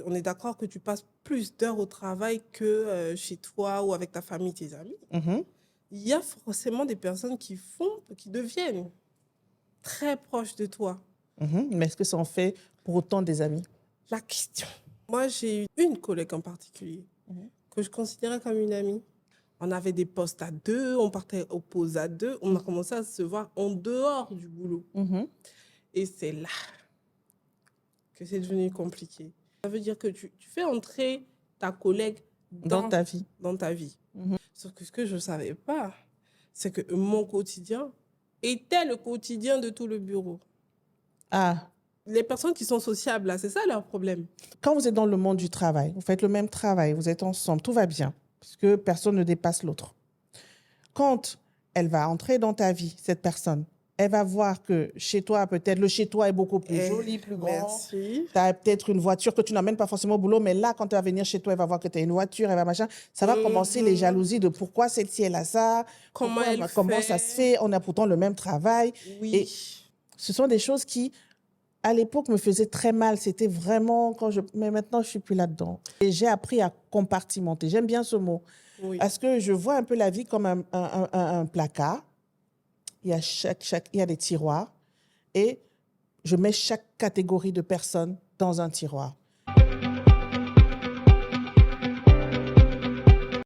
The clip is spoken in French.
On est d'accord que tu passes plus d'heures au travail que chez toi ou avec ta famille, tes amis. Mhm, Il y a forcément des personnes qui deviennent très proches de toi. mhm. Mais est-ce que ça en fait pour autant des amis? La question. Moi, j'ai eu une collègue en particulier Mhm. que je considérais comme une amie. On avait des postes à deux, on partait aux pauses à deux, on a commencé à se voir en dehors du boulot. Mhm. Et c'est là que c'est devenu compliqué. Ça veut dire que tu fais entrer ta collègue Dans ta vie. dans ta vie. Mhm. Sauf que ce que je ne savais pas, c'est que mon quotidien était le quotidien de tout le bureau. Ah, Les personnes qui sont sociables, là, c'est ça leur problème. quand vous êtes dans le monde du travail, vous faites le même travail, vous êtes ensemble, tout va bien, puisque personne ne dépasse l'autre. Quand elle va entrer dans ta vie, cette personne, elle va voir que chez toi, peut-être, le chez toi est beaucoup plus joli, plus grand. Merci. Tu as peut-être une voiture que tu n'amènes pas forcément au boulot, mais là, quand elle va venir chez toi, elle va voir que tu as une voiture, elle va machin. Ça va commencer les Mhm. jalousies de pourquoi celle-ci, elle a ça, Comment elle comment ça se fait? fait, on a pourtant le même travail. Et Oui. ce sont des choses qui, à l'époque, me faisaient très mal. C'était vraiment mais maintenant, je suis plus là-dedans. Et j'ai appris à compartimenter. J'aime bien ce mot. Oui. Parce que je vois un peu la vie comme un placard. Il y a il y a des tiroirs. Et je mets chaque catégorie de personnes dans un tiroir.